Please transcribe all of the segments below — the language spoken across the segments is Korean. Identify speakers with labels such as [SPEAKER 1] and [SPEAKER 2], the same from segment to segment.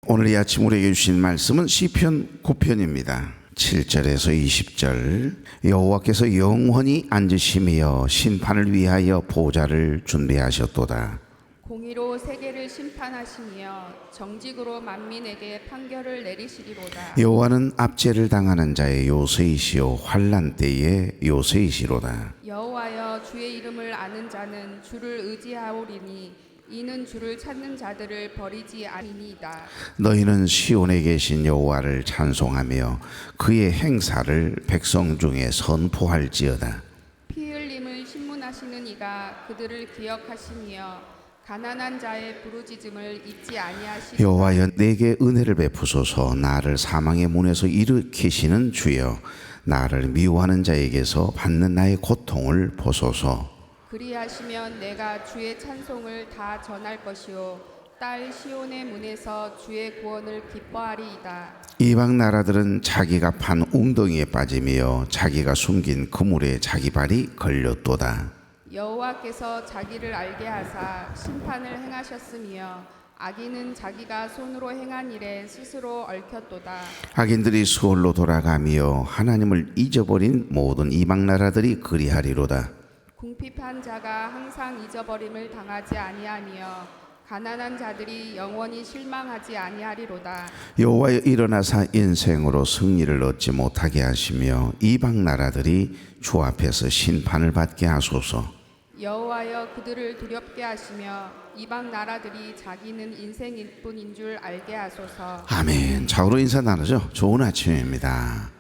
[SPEAKER 1] 오늘 이 아침 우리에게 주신 말씀은 시편 9편입니다. 7절에서 20절. 여호와께서 영원히 앉으시며 심판을 위하여 보좌를 준비하셨도다.
[SPEAKER 2] 공의로 세계를 심판하시며 정직으로 만민에게 판결을 내리시리로다.
[SPEAKER 1] 여호와는 압제를 당하는 자의 요새이시요 환난 때의 요새이시로다.
[SPEAKER 2] 여호와여, 주의 이름을 아는 자는 주를 의지하오리니 이는 주를 찾는 자들을 버리지 아니니이다.
[SPEAKER 1] 너희는 시온에 계신 여호와를 찬송하며 그의 행사를 백성 중에 선포할지어다.
[SPEAKER 2] 피 흘림을 신문하시는 이가 그들을 기억하시며 가난한 자의 부르짖음을 잊지 아니하시리다.
[SPEAKER 1] 여호와여, 내게 은혜를 베푸소서. 나를 사망의 문에서 일으키시는 주여, 나를 미워하는 자에게서 받는 나의 고통을 보소서.
[SPEAKER 2] 그리하시면 내가 주의 찬송을 다 전할 것이요 딸 시온의 문에서 주의 구원을 기뻐하리이다.
[SPEAKER 1] 이방 나라들은 자기가 판 웅덩이에 빠지며 자기가 숨긴 그물에 자기 발이 걸렸도다.
[SPEAKER 2] 여호와께서 자기를 알게 하사 심판을 행하셨으며 악인은 자기가 손으로 행한 일에 스스로 얽혔도다.
[SPEAKER 1] 악인들이 수월로 돌아가며 하나님을 잊어버린 모든 이방 나라들이 그리하리로다.
[SPEAKER 2] 궁핍한 자가 항상 잊어버림을 당하지 아니하며 가난한 자들이 영원히 실망하지 아니하리로다.
[SPEAKER 1] 여호와여, 일어나사 인생으로 승리를 얻지 못하게 하시며 이방 나라들이 주 앞에서 심판을 받게 하소서.
[SPEAKER 2] 여호와여, 그들을 두렵게 하시며 이방 나라들이 자기는 인생일 뿐인 줄 알게 하소서.
[SPEAKER 1] 아멘. 좌우로 인사 나누죠. 좋은 아침입니다.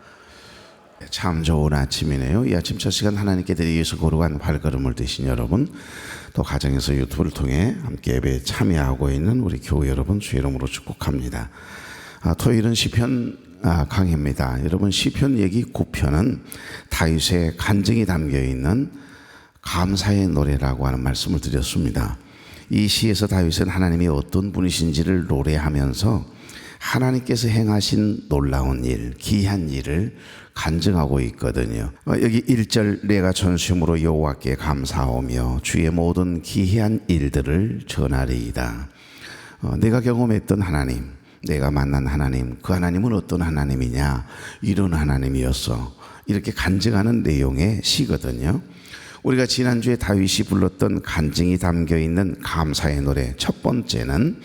[SPEAKER 1] 참 좋은 아침이네요. 이 아침 첫 시간 하나님께 드리기 위해서 거룩한 발걸음을 드신 여러분, 또 가정에서 유튜브를 통해 함께 예배에 참여하고 있는 우리 교회 여러분, 주의 이름으로 축복합니다. 토요일은 시편 강해입니다. 여러분, 시편 얘기 9편은 다윗의 간증이 담겨있는 감사의 노래라고 하는 말씀을 드렸습니다. 이 시에서 다윗은 하나님이 어떤 분이신지를 노래하면서 하나님께서 행하신 놀라운 일, 귀한 일을 간증하고 있거든요. 여기 1절, 내가 전심으로 여호와께 감사하며 주의 모든 기이한 일들을 전하리이다. 내가 경험했던 하나님, 내가 만난 하나님, 그 하나님은 어떤 하나님이냐, 이런 하나님이었어, 이렇게 간증하는 내용의 시거든요. 우리가 지난주에 다윗이 불렀던 간증이 담겨있는 감사의 노래, 첫 번째는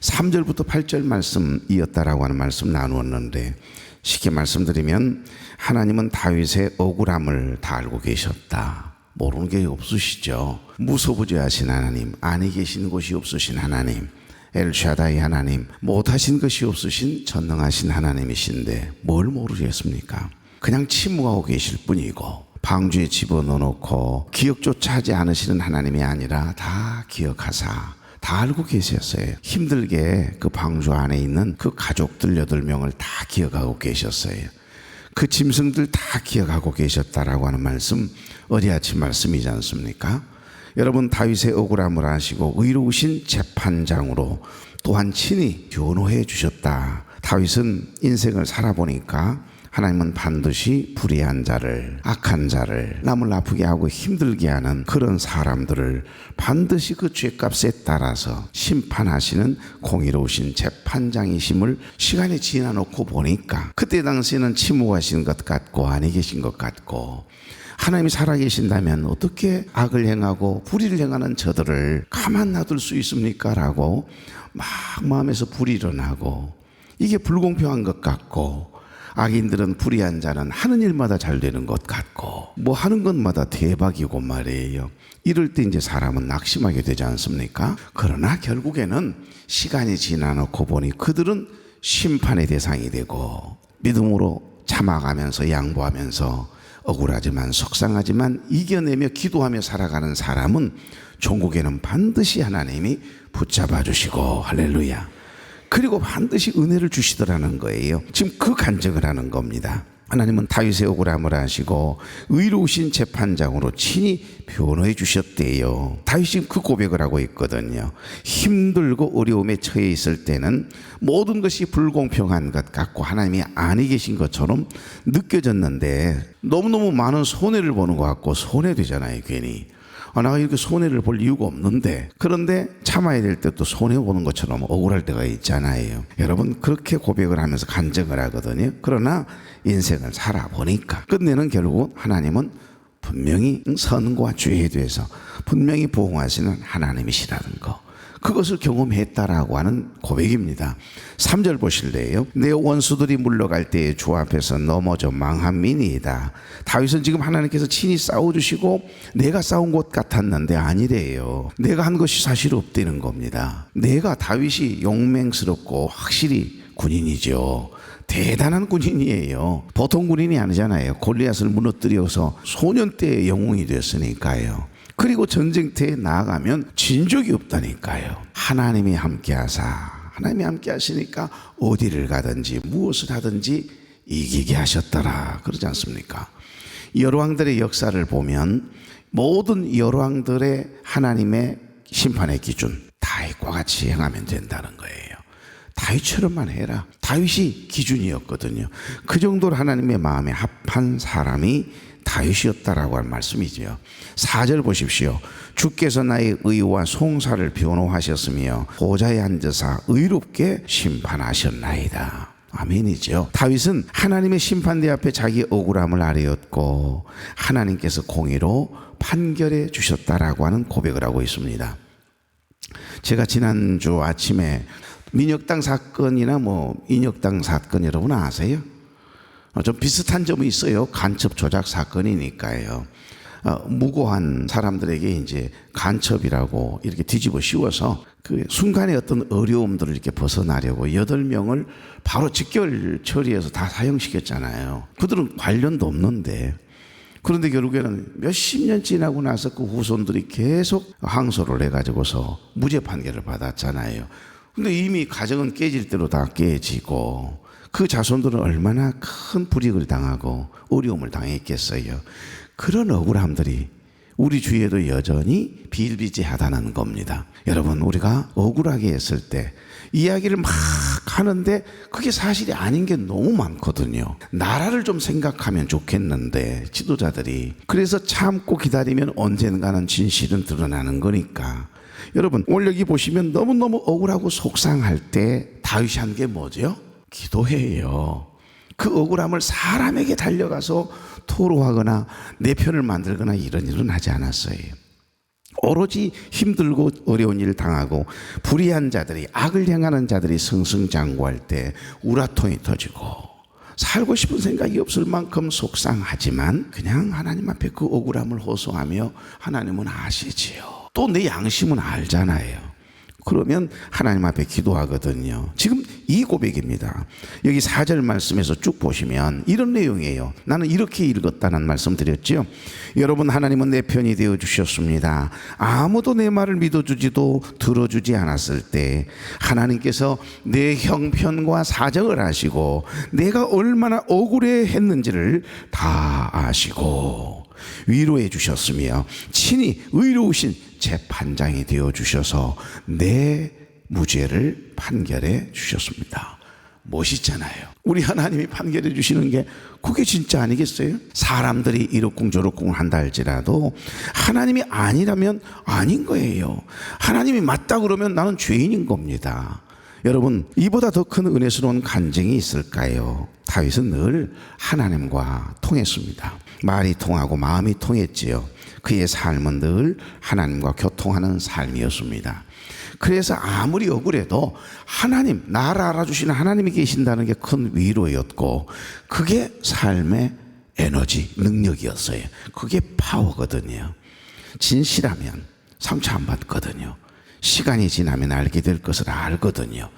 [SPEAKER 1] 3절부터 8절 말씀이었다라고 하는 말씀 나누었는데, 쉽게 말씀드리면 하나님은 다윗의 억울함을 다 알고 계셨다. 모르는 게 없으시죠. 무소부지하신 하나님, 아니 계신 곳이 없으신 하나님, 엘샤다이 하나님, 못하신 것이 없으신 전능하신 하나님이신데 뭘 모르겠습니까? 그냥 침묵하고 계실 뿐이고, 방주에 집어넣어놓고 기억조차 하지 않으시는 하나님이 아니라 다 기억하사 다 알고 계셨어요. 힘들게 그 방주 안에 있는 그 가족들 8명을 다 기억하고 계셨어요. 그 짐승들 다 기억하고 계셨다라고 하는 말씀, 어디 아침 말씀이지 않습니까? 여러분, 다윗의 억울함을 아시고 의로우신 재판장으로 또한 친히 변호해 주셨다. 다윗은 인생을 살아보니까 하나님은 반드시 불의한 자를, 악한 자를, 남을 아프게 하고 힘들게 하는 그런 사람들을 반드시 그 죄값에 따라서 심판하시는 공의로우신 재판장이심을 시간이 지나놓고 보니까, 그때 당시에는 침묵하신 것 같고 아니 계신 것 같고, 하나님이 살아계신다면 어떻게 악을 행하고 불의를 행하는 저들을 가만 놔둘 수 있습니까? 라고 막 마음에서 불의를 하고, 이게 불공평한 것 같고, 악인들은, 불의한 자는 하는 일마다 잘 되는 것 같고, 뭐 하는 것마다 대박이고 말이에요. 이럴 때 이제 사람은 낙심하게 되지 않습니까? 그러나 결국에는 시간이 지나놓고 보니 그들은 심판의 대상이 되고, 믿음으로 참아가면서 양보하면서 억울하지만 속상하지만 이겨내며 기도하며 살아가는 사람은 종국에는 반드시 하나님이 붙잡아 주시고, 할렐루야, 그리고 반드시 은혜를 주시더라는 거예요. 지금 그 간증을 하는 겁니다. 하나님은 다윗의 억울함을 아시고 의로우신 재판장으로 친히 변호해 주셨대요. 다윗이 지금 그 고백을 하고 있거든요. 힘들고 어려움에 처해 있을 때는 모든 것이 불공평한 것 같고 하나님이 아니 계신 것처럼 느껴졌는데, 너무너무 많은 손해를 보는 것 같고 손해되잖아요, 괜히. 내가 이렇게 손해를 볼 이유가 없는데, 그런데 참아야 될 때 또 손해보는 것처럼 억울할 때가 있잖아요. 여러분, 그렇게 고백을 하면서 간증을 하거든요. 그러나 인생을 살아보니까 끝내는 결국 하나님은 분명히 선과 죄에 대해서 분명히 보호하시는 하나님이시라는 거, 그것을 경험했다라고 하는 고백입니다. 3절 보실래요? 내 원수들이 물러갈 때에 주 앞에서 넘어져 망한 민이다. 다윗은 지금 하나님께서 친히 싸워주시고 내가 싸운 것 같았는데 아니래요. 내가 한 것이 사실 없다는 겁니다. 내가 다윗이 용맹스럽고 확실히 군인이죠. 대단한 군인이에요. 보통 군인이 아니잖아요. 골리앗을 무너뜨려서 소년 때의 영웅이 됐으니까요. 그리고 전쟁터에 나아가면 진 적이 없다니까요. 하나님이 함께 하시니까 어디를 가든지 무엇을 하든지 이기게 하셨더라, 그러지 않습니까? 여로왕들의 역사를 보면 모든 여로왕들의 하나님의 심판의 기준, 다윗과 같이 행하면 된다는 거예요. 다윗처럼만 해라. 다윗이 기준이었거든요. 그 정도로 하나님의 마음에 합한 사람이 다윗이었다라고 할 말씀이죠. 4절 보십시오. 주께서 나의 의와 송사를 변호하셨으며 보좌에 앉으사 의롭게 심판하셨나이다. 아멘이죠. 다윗은 하나님의 심판대 앞에 자기 억울함을 아뢰었고 하나님께서 공의로 판결해 주셨다라고 하는 고백을 하고 있습니다. 제가 지난주 아침에 민혁당 사건이나 인혁당 사건 여러분 아세요? 좀 비슷한 점이 있어요. 간첩 조작 사건이니까요. 무고한 사람들에게 이제 간첩이라고 이렇게 뒤집어 씌워서 그 순간의 어떤 어려움들을 이렇게 벗어나려고 8명을 바로 직결 처리해서 다 사형시켰잖아요. 그들은 관련도 없는데, 그런데 결국에는 몇십 년 지나고 나서 그 후손들이 계속 항소를 해가지고서 무죄 판결을 받았잖아요. 근데 이미 가정은 깨질 대로 다 깨지고 그 자손들은 얼마나 큰 불이익을 당하고 어려움을 당했겠어요. 그런 억울함들이 우리 주위에도 여전히 비일비재하다는 겁니다. 여러분, 우리가 억울하게 했을 때 이야기를 막 하는데 그게 사실이 아닌 게 너무 많거든요. 나라를 좀 생각하면 좋겠는데 지도자들이, 그래서 참고 기다리면 언젠가는 진실은 드러나는 거니까. 여러분, 오늘 여기 보시면 너무너무 억울하고 속상할 때 다윗이 한 게 뭐죠? 기도해요. 그 억울함을 사람에게 달려가서 토로하거나 내 편을 만들거나 이런 일은 하지 않았어요. 오로지 힘들고 어려운 일을 당하고 불의한 자들이, 악을 행하는 자들이 승승장구할 때 우라통이 터지고 살고 싶은 생각이 없을 만큼 속상하지만 그냥 하나님 앞에 그 억울함을 호소하며 하나님은 아시지요. 또 내 양심은 알잖아요. 그러면 하나님 앞에 기도하거든요. 지금 이 고백입니다. 여기 4절 말씀에서 쭉 보시면 이런 내용이에요. 나는 이렇게 읽었다는 말씀 드렸죠. 여러분, 하나님은 내 편이 되어 주셨습니다. 아무도 내 말을 믿어주지도 들어주지 않았을 때 하나님께서 내 형편과 사정을 아시고 내가 얼마나 억울해 했는지를 다 아시고 위로해 주셨으며 친히 의로우신 재판장이 되어 주셔서 내 무죄를 판결해 주셨습니다. 멋있잖아요. 우리 하나님이 판결해 주시는 게 그게 진짜 아니겠어요? 사람들이 이러쿵저러쿵 한다 할지라도 하나님이 아니라면 아닌 거예요. 하나님이 맞다 그러면 나는 죄인인 겁니다. 여러분, 이보다 더 큰 은혜스러운 간증이 있을까요? 다윗은 늘 하나님과 통했습니다. 말이 통하고 마음이 통했지요. 그의 삶은 늘 하나님과 교통하는 삶이었습니다. 그래서 아무리 억울해도 하나님, 나를 알아주시는 하나님이 계신다는 게 큰 위로였고 그게 삶의 에너지, 능력이었어요. 그게 파워거든요. 진실하면 상처 안 받거든요. 시간이 지나면 알게 될 것을 알거든요.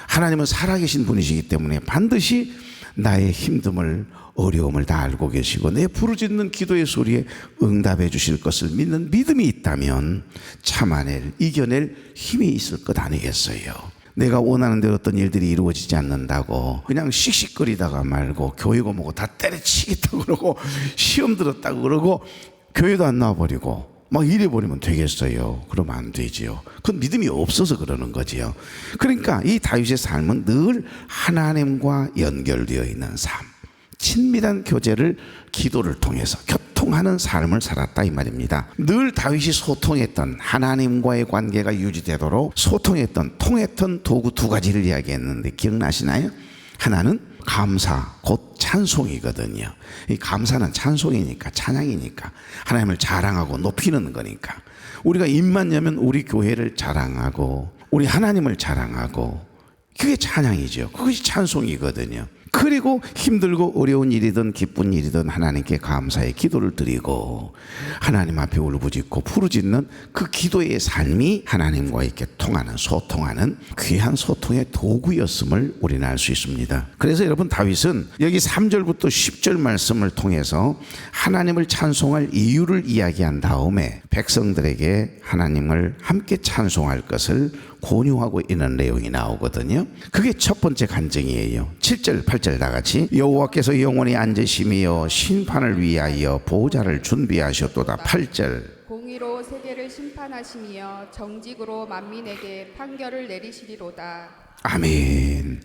[SPEAKER 1] 하나님은 살아계신 분이시기 때문에 반드시 나의 힘듦을, 어려움을 다 알고 계시고 내 부르짖는 기도의 소리에 응답해 주실 것을 믿는 믿음이 있다면 참아낼, 이겨낼 힘이 있을 것 아니겠어요? 내가 원하는 대로 어떤 일들이 이루어지지 않는다고 그냥 씩씩거리다가 말고 교회고 뭐고 다 때려치겠다고 그러고 시험 들었다고 그러고 교회도 안 나와버리고 막 이래버리면 되겠어요? 그러면 안 되지요. 그건 믿음이 없어서 그러는 거지요. 그러니까 이 다윗의 삶은 늘 하나님과 연결되어 있는 삶, 친밀한 교제를 기도를 통해서, 소통하는 삶을 살았다 이 말입니다. 늘 다윗이 소통했던 하나님과의 관계가 유지되도록 소통했던 통했던 도구 두 가지를 이야기했는데 기억나시나요? 하나는 감사 곧 찬송이거든요. 이 감사는 찬송이니까 찬양이니까 하나님을 자랑하고 높이는 거니까 우리가 입만 열면 우리 교회를 자랑하고 우리 하나님을 자랑하고 그게 찬양이죠. 그것이 찬송이거든요. 그리고 힘들고 어려운 일이든 기쁜 일이든 하나님께 감사의 기도를 드리고 하나님 앞에 울부짖고 부르짖는 그 기도의 삶이 하나님과 이렇게 통하는 소통하는 귀한 소통의 도구였음을 우리는 알 수 있습니다. 그래서 여러분 다윗은 여기 3절부터 10절 말씀을 통해서 하나님을 찬송할 이유를 이야기한 다음에 백성들에게 하나님을 함께 찬송할 것을 권유하고 있는 내용이 나오거든요. 그게 첫 번째 간증이에요. 7절 8절 다 같이 여호와께서 영원히 앉으심이여 심판을 위하여 보좌를 준비하셨도다. 8절
[SPEAKER 2] 공의로 세계를 심판하시며 정직으로 만민에게 판결을 내리시리로다.
[SPEAKER 1] 아멘.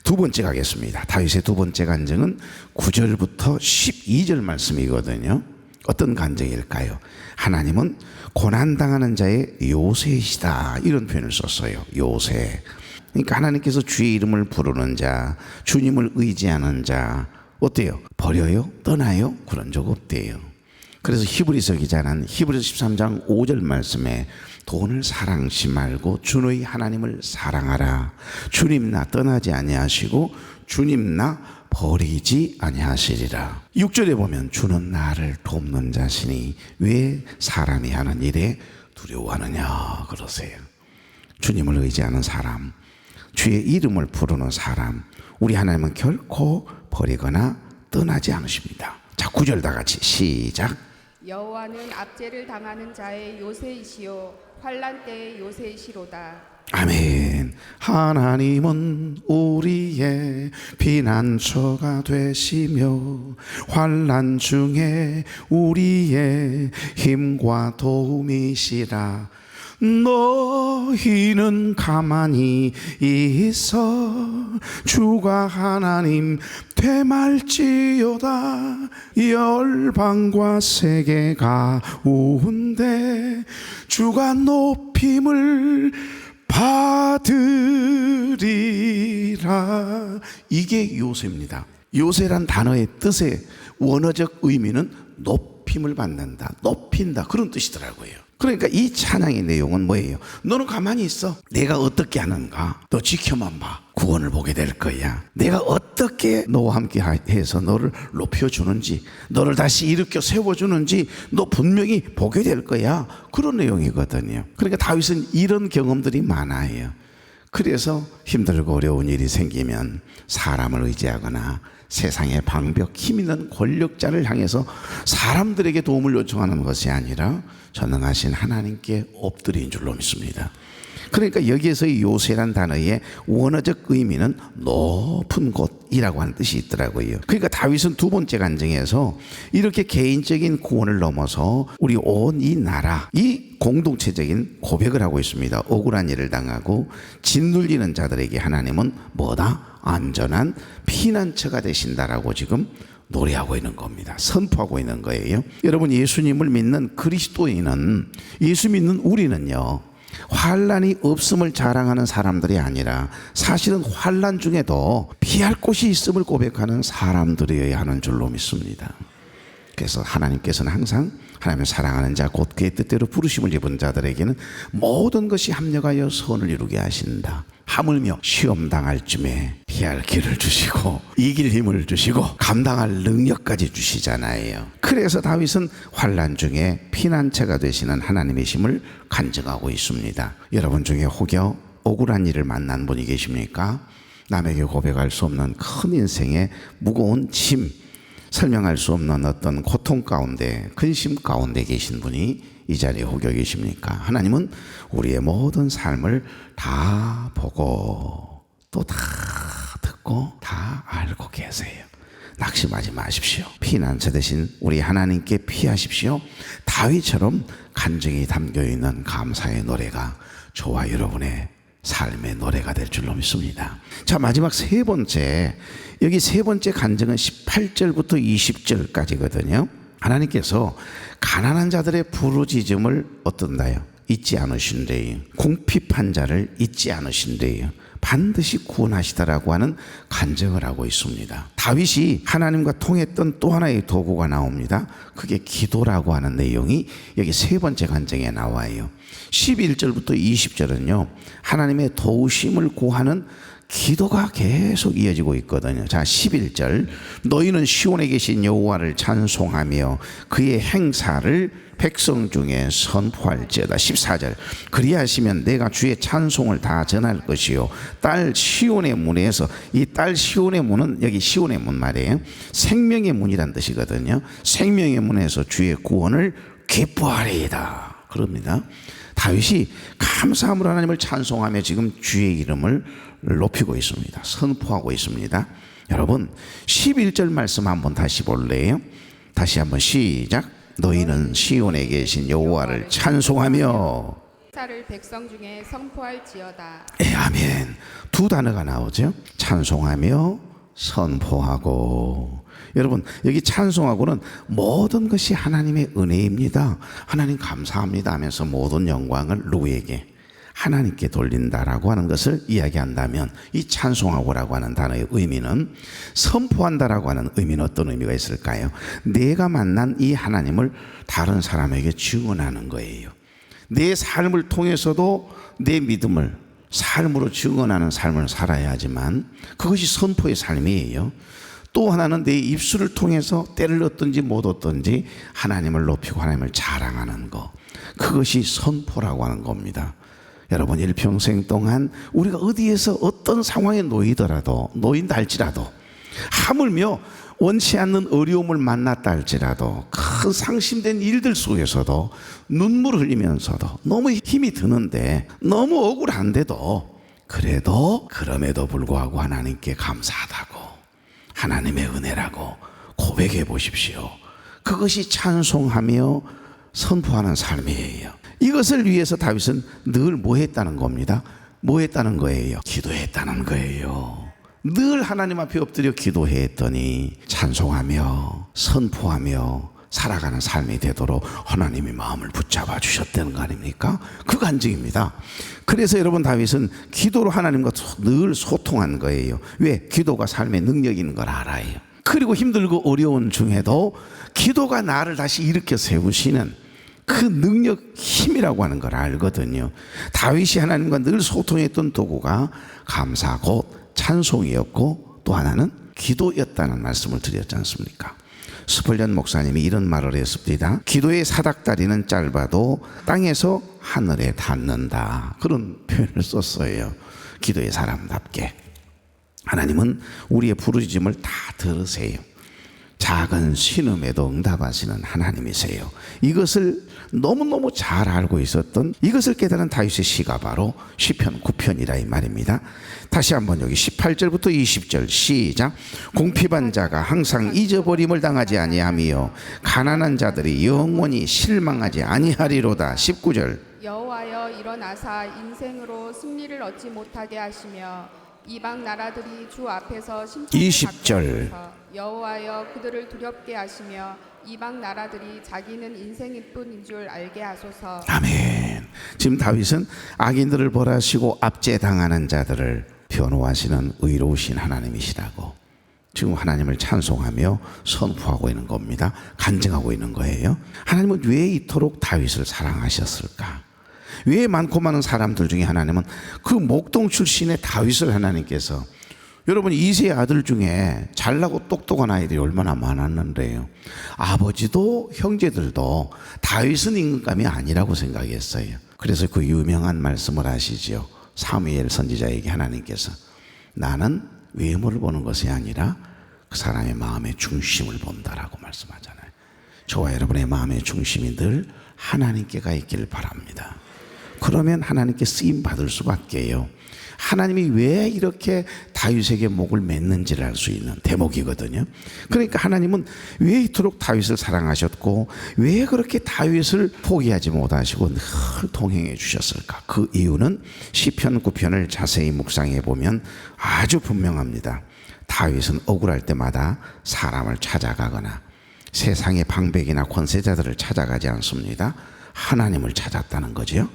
[SPEAKER 1] 두 번째 가겠습니다. 다윗의 두 번째 간증은 9절부터 12절 말씀이거든요. 어떤 간증일까요? 하나님은 고난당하는 자의 요새이시다 이런 표현을 썼어요. 요새. 그러니까 하나님께서 주의 이름을 부르는 자, 주님을 의지하는 자 어때요? 버려요? 떠나요? 그런 적 없대요. 그래서 히브리서 기자는 히브리서 13장 5절 말씀에 돈을 사랑치 말고 주의 하나님을 사랑하라. 주님 나 떠나지 아니하시고 주님 나 버리지 아니하시리라. 6절에 보면 주는 나를 돕는 자시니 왜 사람이 하는 일에 두려워하느냐 그러세요. 주님을 의지하는 사람, 주의 이름을 부르는 사람, 우리 하나님은 결코 버리거나 떠나지 않으십니다. 자, 9절 다 같이 시작.
[SPEAKER 2] 여호와는 압제를 당하는 자의 요새이시요 환난 때의 요새이시로다.
[SPEAKER 1] 아멘. 하나님은 우리의 피난처가 되시며 환난 중에 우리의 힘과 도움이시라. 너희는 가만히 있어 주가 하나님 되말지어다. 열방과 세계 가운데 주가 높임을 받으리라. 이게 요새입니다. 요새란 단어의 뜻의 원어적 의미는 높임을 받는다, 높인다 그런 뜻이더라고요. 그러니까 이 찬양의 내용은 뭐예요? 너는 가만히 있어. 내가 어떻게 하는가 너 지켜만 봐. 구원을 보게 될 거야. 내가 어떻게 너와 함께 해서 너를 높여주는지, 너를 다시 일으켜 세워주는지 너 분명히 보게 될 거야. 그런 내용이거든요. 그러니까 다윗은 이런 경험들이 많아요. 그래서 힘들고 어려운 일이 생기면 사람을 의지하거나 세상의 방벽, 힘 있는 권력자를 향해서 사람들에게 도움을 요청하는 것이 아니라 전능하신 하나님께 엎드린 줄로 믿습니다. 그러니까 여기에서 이 요새란 단어의 원어적 의미는 높은 곳이라고 하는 뜻이 있더라고요. 그러니까 다윗은 두 번째 간증에서 이렇게 개인적인 구원을 넘어서 우리 온 이 나라, 이 공동체적인 고백을 하고 있습니다. 억울한 일을 당하고 짓눌리는 자들에게 하나님은 뭐다? 안전한 피난처가 되신다라고 지금 노래하고 있는 겁니다. 선포하고 있는 거예요. 여러분, 예수님을 믿는 그리스도인은, 예수 믿는 우리는요, 환난이 없음을 자랑하는 사람들이 아니라 사실은 환난 중에도 피할 곳이 있음을 고백하는 사람들이어야 하는 줄로 믿습니다. 그래서 하나님께서는 항상 하나님을 사랑하는 자, 곧 그의 뜻대로 부르심을 입은 자들에게는 모든 것이 합력하여 선을 이루게 하신다. 하물며 시험 당할 쯤에 피할 길을 주시고 이길 힘을 주시고 감당할 능력까지 주시잖아요. 그래서 다윗은 환난 중에 피난처가 되시는 하나님이심을 간증하고 있습니다. 여러분 중에 혹여 억울한 일을 만난 분이 계십니까? 남에게 고백할 수 없는 큰 인생의 무거운 짐, 설명할 수 없는 어떤 고통 가운데, 근심 가운데 계신 분이 이 자리에 혹여 계십니까? 하나님은 우리의 모든 삶을 다 보고 또 다 듣고 다 알고 계세요. 낙심하지 마십시오. 피난처 대신 우리 하나님께 피하십시오. 다윗처럼 간증이 담겨있는 감사의 노래가 저와 여러분의 삶의 노래가 될 줄로 믿습니다. 자, 마지막 세 번째, 여기 세 번째 간증은 18절부터 20절까지거든요. 하나님께서 가난한 자들의 부르짖음을 어떤다요? 잊지 않으신대요. 궁핍한 자를 잊지 않으신대요. 반드시 구원하시다라고 하는 간증을 하고 있습니다. 다윗이 하나님과 통했던 또 하나의 도구가 나옵니다. 그게 기도라고 하는 내용이 여기 세 번째 간증에 나와요. 11절부터 20절은요, 하나님의 도우심을 구하는 기도가 계속 이어지고 있거든요. 자, 11절. 너희는 시온에 계신 여호와를 찬송하며 그의 행사를 백성 중에 선포할지어다. 14절. 그리하시면 내가 주의 찬송을 다 전할 것이요 딸 시온의 문에서, 이 딸 시온의 문은 여기 시온의 문 말이에요. 생명의 문이란 뜻이거든요. 생명의 문에서 주의 구원을 기뻐하리이다. 그럽니다. 다윗이 감사함으로 하나님을 찬송하며 지금 주의 이름을 높이고 있습니다. 선포하고 있습니다. 여러분 11절 말씀 한번 다시 볼래요? 다시 한번 시작. 너희는 시온에 계신 여호와를 찬송하며
[SPEAKER 2] 행사를 백성 중에 선포할지어다.
[SPEAKER 1] 아멘. 두 단어가 나오죠. 찬송하며 선포하고. 여러분 여기 찬송하고는 모든 것이 하나님의 은혜입니다. 하나님 감사합니다 하면서 모든 영광을 누구에게? 하나님께 돌린다라고 하는 것을 이야기한다면, 이 찬송하고라고 하는 단어의 의미는, 선포한다라고 하는 의미는 어떤 의미가 있을까요? 내가 만난 이 하나님을 다른 사람에게 증언하는 거예요. 내 삶을 통해서도 내 믿음을 삶으로 증언하는 삶을 살아야 하지만 그것이 선포의 삶이에요. 또 하나는 내 입술을 통해서 때를 얻든지 못 얻든지 하나님을 높이고 하나님을 자랑하는 것, 그것이 선포라고 하는 겁니다. 여러분 일평생 동안 우리가 어디에서 어떤 상황에 놓인다 할지라도, 하물며 원치 않는 어려움을 만났다 할지라도, 큰 상심된 일들 속에서도 눈물 흘리면서도 너무 힘이 드는데, 너무 억울한데도, 그럼에도 불구하고 하나님께 감사하다고, 하나님의 은혜라고 고백해 보십시오. 그것이 찬송하며 선포하는 삶이에요. 이것을 위해서 다윗은 늘 뭐 했다는 겁니다. 뭐 했다는 거예요? 기도했다는 거예요. 늘 하나님 앞에 엎드려 기도했더니 찬송하며 선포하며 살아가는 삶이 되도록 하나님이 마음을 붙잡아 주셨다는 거 아닙니까? 그 간증입니다. 그래서 여러분 다윗은 기도로 하나님과 늘 소통한 거예요. 왜? 기도가 삶의 능력인 걸 알아요. 그리고 힘들고 어려운 중에도 기도가 나를 다시 일으켜 세우시는 그 능력, 힘이라고 하는 걸 알거든요. 다윗이 하나님과 늘 소통했던 도구가 감사 곧 찬송이었고, 또 하나는 기도였다는 말씀을 드렸지 않습니까? 스펄전 목사님이 이런 말을 했습니다. 기도의 사닥다리는 짧아도 땅에서 하늘에 닿는다, 그런 표현을 썼어요. 기도의 사람답게 하나님은 우리의 부르짖음을 다 들으세요. 작은 신음에도 응답하시는 하나님이세요. 이것을 너무너무 잘 알고 있었던, 이것을 깨달은 다윗의 시가 바로 시편 9편이라 이 말입니다. 다시 한번 여기 18절부터 20절 시작. 궁핍한 자가 항상 잊어버림을 당하지 아니하며 가난한 자들이 영원히 실망하지 아니하리로다. 19절.
[SPEAKER 2] 여호와여 일어나사 인생으로 승리를 얻지 못하게 하시며 이방 나라들이 주 앞에서 심판을
[SPEAKER 1] 20절.
[SPEAKER 2] 받게 하소서. 여호와여 그들을 두렵게 하시며 이방 나라들이 자기는 인생일 뿐인 줄 알게 하소서.
[SPEAKER 1] 아멘. 지금 다윗은 악인들을 벌하시고 압제당하는 자들을 변호하시는 의로우신 하나님이시라고 지금 하나님을 찬송하며 선포하고 있는 겁니다. 간증하고 있는 거예요. 하나님은 왜 이토록 다윗을 사랑하셨을까? 왜 많고 많은 사람들 중에 하나님은 그 목동 출신의 다윗을 하나님께서, 여러분 이세의 아들 중에 잘나고 똑똑한 아이들이 얼마나 많았는데요. 아버지도 형제들도 다윗은 임금감이 아니라고 생각했어요. 그래서 그 유명한 말씀을 하시죠. 사무엘 선지자에게 하나님께서 나는 외모를 보는 것이 아니라 그 사람의 마음의 중심을 본다라고 말씀하잖아요. 저와 여러분의 마음의 중심이 늘 하나님께 가 있기를 바랍니다. 그러면 하나님께 쓰임 받을 수밖에요. 하나님이 왜 이렇게 다윗에게 목을 맸는지를 알 수 있는 대목이거든요. 그러니까 하나님은 왜 이토록 다윗을 사랑하셨고 왜 그렇게 다윗을 포기하지 못하시고 늘 동행해 주셨을까? 그 이유는 시편 9편을 자세히 묵상해 보면 아주 분명합니다. 다윗은 억울할 때마다 사람을 찾아가거나 세상의 방백이나 권세자들을 찾아가지 않습니다. 하나님을 찾았다는 거지요.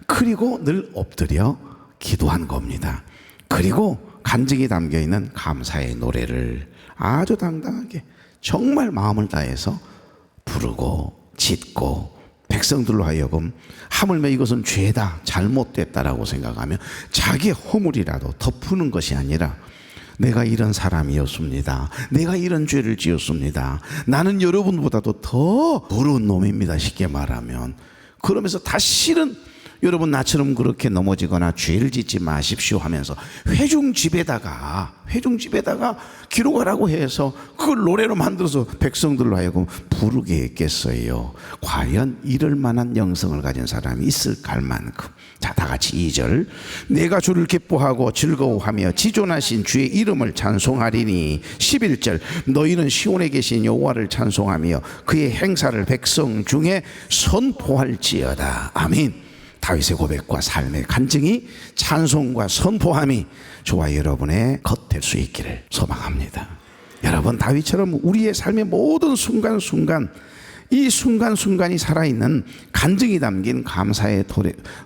[SPEAKER 1] 그리고 늘 엎드려 기도한 겁니다. 그리고 간증이 담겨있는 감사의 노래를 아주 당당하게 정말 마음을 다해서 부르고 짓고, 백성들로 하여금 하물며 이것은 죄다, 잘못됐다라고 생각하며 자기의 허물이라도 덮는 것이 아니라, 내가 이런 사람이었습니다, 내가 이런 죄를 지었습니다, 나는 여러분보다도 더 더러운 놈입니다, 쉽게 말하면. 그러면서 다시는 여러분 나처럼 그렇게 넘어지거나 죄를 짓지 마십시오 하면서 회중집에다가 기록하라고 해서 그걸 노래로 만들어서 백성들로 하여금 부르게 했겠어요. 과연 이럴 만한 영성을 가진 사람이 있을까 할 만큼. 자, 다 같이 2절. 내가 주를 기뻐하고 즐거워하며 지존하신 주의 이름을 찬송하리니. 11절. 너희는 시온에 계신 여호와를 찬송하며 그의 행사를 백성 중에 선포할지어다. 아멘. 다윗의 고백과 삶의 간증이, 찬송과 선포함이 저와 여러분의 겉될 수 있기를 소망합니다. 여러분, 다윗처럼 우리의 삶의 모든 순간순간, 이 순간순간이 살아있는 간증이 담긴 감사의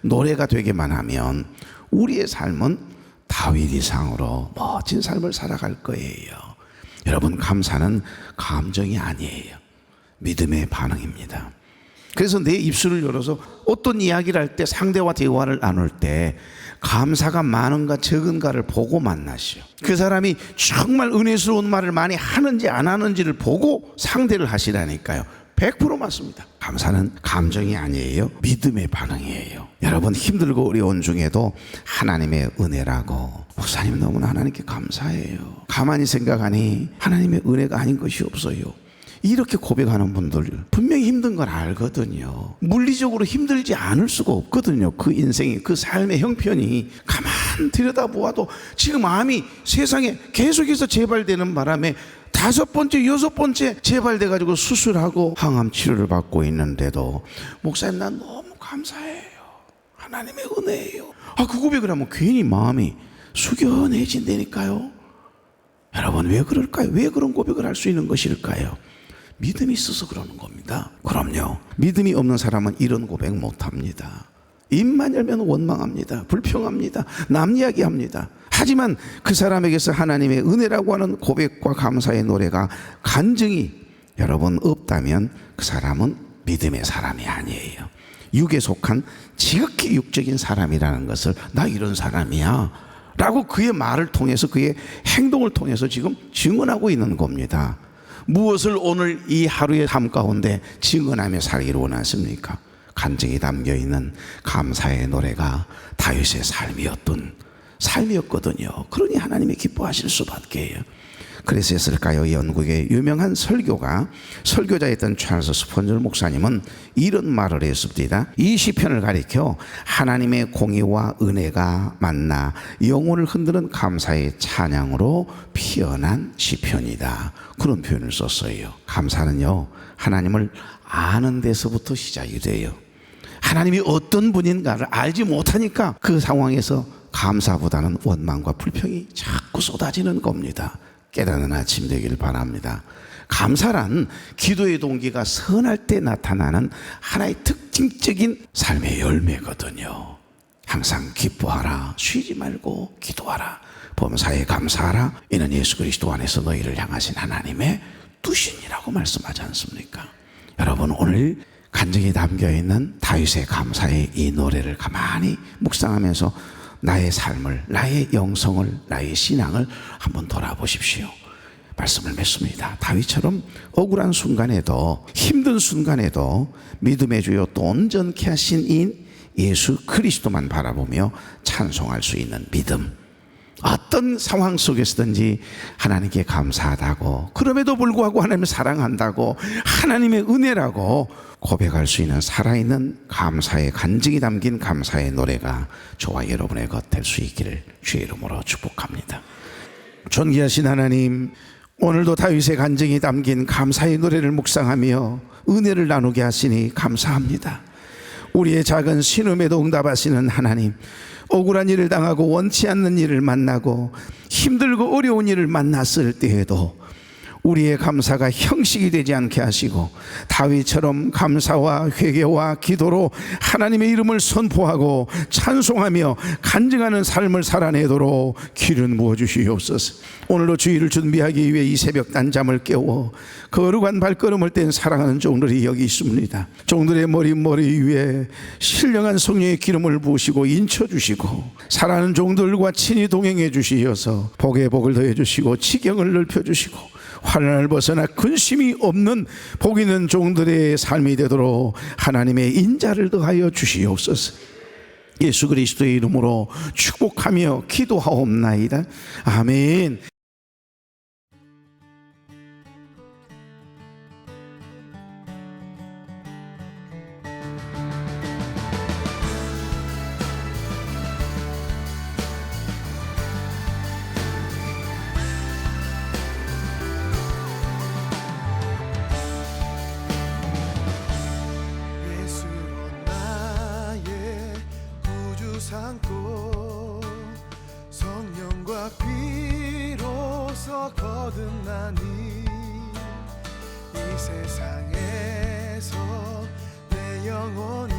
[SPEAKER 1] 노래가 되게만 하면 우리의 삶은 다윗 이상으로 멋진 삶을 살아갈 거예요. 여러분, 감사는 감정이 아니에요. 믿음의 반응입니다. 그래서 내 입술을 열어서 어떤 이야기를 할 때, 상대와 대화를 나눌 때 감사가 많은가 적은가를 보고 만나시오. 그 사람이 정말 은혜스러운 말을 많이 하는지 안 하는지를 보고 상대를 하시라니까요. 100% 맞습니다. 감사는 감정이 아니에요. 믿음의 반응이에요. 여러분, 힘들고 어려운 중에도 하나님의 은혜라고, 목사님 너무나 하나님께 감사해요, 가만히 생각하니 하나님의 은혜가 아닌 것이 없어요, 이렇게 고백하는 분들 분명히 힘든 걸 알거든요. 물리적으로 힘들지 않을 수가 없거든요. 그 인생이, 그 삶의 형편이 가만 들여다보아도 지금 암이 세상에 계속해서 재발되는 바람에 5번째, 6번째 재발돼가지고 수술하고 항암 치료를 받고 있는데도 목사님 난 너무 감사해요, 하나님의 은혜예요. 그 고백을 하면 괜히 마음이 숙연해진다니까요. 여러분, 왜 그럴까요? 왜 그런 고백을 할 수 있는 것일까요? 믿음이 있어서 그러는 겁니다. 그럼요, 믿음이 없는 사람은 이런 고백 못합니다. 입만 열면 원망합니다, 불평합니다, 남 이야기합니다. 하지만 그 사람에게서 하나님의 은혜라고 하는 고백과 감사의 노래가, 간증이 여러분 없다면 그 사람은 믿음의 사람이 아니에요. 육에 속한 지극히 육적인 사람이라는 것을, 나 이런 사람이야 라고 그의 말을 통해서, 그의 행동을 통해서 지금 증언하고 있는 겁니다. 무엇을 오늘 이 하루의 삶 가운데 증언하며 살기를 원하십니까? 간증이 담겨있는 감사의 노래가 다윗의 삶이었거든요. 그러니 하나님이 기뻐하실 수밖에요. 그랬을까요? 영국의 유명한 설교자였던 찰스 스펀저 목사님은 이런 말을 했습니다. 이 시편을 가리켜 하나님의 공의와 은혜가 만나 영혼을 흔드는 감사의 찬양으로 피어난 시편이다, 그런 표현을 썼어요. 감사는요, 하나님을 아는 데서부터 시작이 돼요. 하나님이 어떤 분인가를 알지 못하니까 그 상황에서 감사보다는 원망과 불평이 자꾸 쏟아지는 겁니다. 깨닫는 아침 되기를 바랍니다. 감사란 기도의 동기가 선할 때 나타나는 하나의 특징적인 삶의 열매거든요. 항상 기뻐하라, 쉬지 말고 기도하라, 범사에 감사하라, 이는 예수 그리스도 안에서 너희를 향하신 하나님의 뜻이니라고 말씀하지 않습니까? 여러분, 오늘 간증이 담겨있는 다윗의 감사의 이 노래를 가만히 묵상하면서 나의 삶을, 나의 영성을, 나의 신앙을 한번 돌아보십시오. 말씀을 맺습니다. 다윗처럼 억울한 순간에도, 힘든 순간에도 믿음의 주요 또 온전케 하신 인 예수 그리스도만 바라보며 찬송할 수 있는 믿음. 어떤 상황 속에서든지 하나님께 감사하다고, 그럼에도 불구하고 하나님을 사랑한다고, 하나님의 은혜라고 고백할 수 있는 살아있는 감사의 간증이 담긴 감사의 노래가 저와 여러분의 것 될 수 있기를 주의 이름으로 축복합니다. 존귀하신 하나님, 오늘도 다윗의 간증이 담긴 감사의 노래를 묵상하며 은혜를 나누게 하시니 감사합니다. 우리의 작은 신음에도 응답하시는 하나님, 억울한 일을 당하고 원치 않는 일을 만나고 힘들고 어려운 일을 만났을 때에도 우리의 감사가 형식이 되지 않게 하시고 다윗처럼 감사와 회개와 기도로 하나님의 이름을 선포하고 찬송하며 간증하는 삶을 살아내도록 기름 부어 주시옵소서. 오늘로 주일을 준비하기 위해 이 새벽 단잠을 깨워 거룩한 발걸음을 뗀 사랑하는 종들이 여기 있습니다. 종들의 머리 위에 신령한 성령의 기름을 부으시고 인쳐주시고 사랑하는 종들과 친히 동행해 주시어서 복에 복을 더해 주시고 지경을 넓혀 주시고 환난을 벗어나 근심이 없는 복 있는 종들의 삶이 되도록 하나님의 인자를 더하여 주시옵소서. 예수 그리스도의 이름으로 축복하며 기도하옵나이다. 아멘.
[SPEAKER 3] 삼고 성령과 비로소 거듭나니 이 세상에서 내 영혼이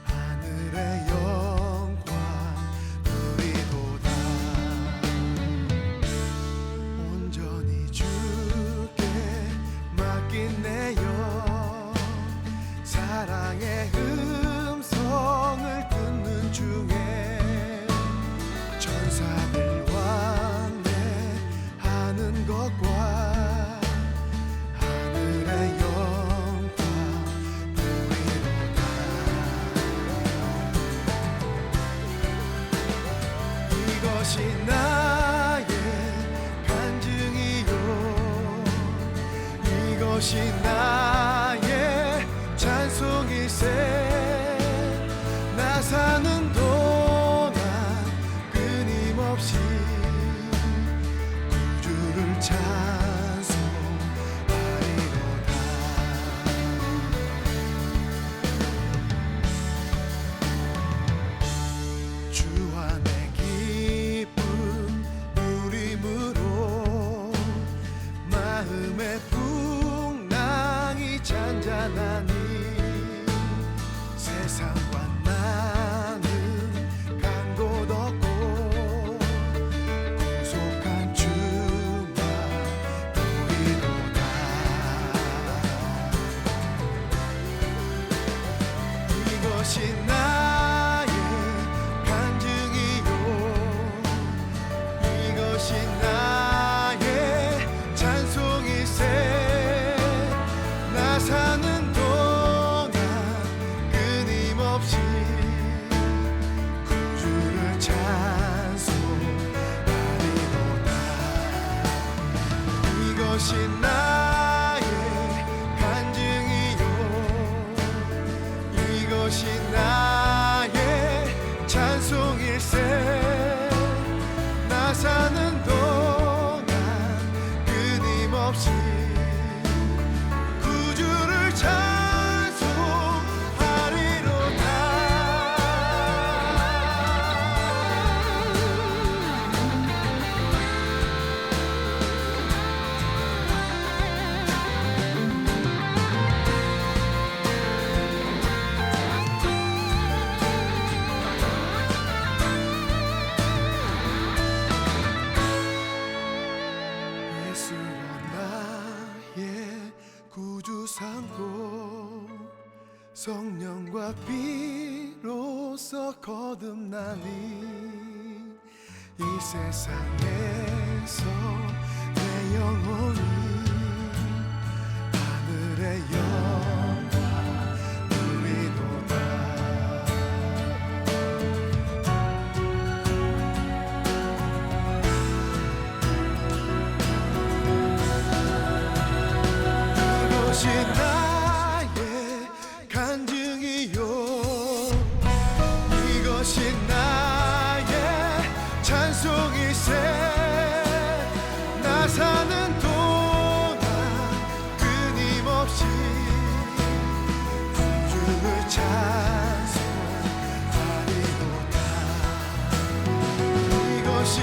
[SPEAKER 3] 하늘의 영광 누리도다. 온전히 주께 맡긴 내 영 사랑의 음성을 듣는 중에 천사들 왕래하는 것과 하늘의 영광 보이로다. 이것이 나의 간증이요 이것이 나의 찬송일세. 나 사는 동안 끊임없이 구주를 찬송하리로다. 주 안에 기쁨 누림으로 마음의 풍랑이 잔잔하니 세상과 나는 간 곳 없고 구속한 주만 보이도다. 이것이 나의 간증이요 이것이 나의 찬송일세. 나 사는 동안 끊임없이 구주를 찬송하리로다. 이것이 나의 간증이요 이것이 나의 찬송일세. 나 사는 동안 끊임없이 구주를 찬송하리로다. 예수로 나의 구주 삼고 성령과 비로소 거듭나니 이 세상에서 내 영혼이 하늘의 영광 누리도다. 이것이 나의 간증이요 이것이 나의 찬송일세. 나 사는 동안 끊임없이 구주를 찬송하리로다. 이것이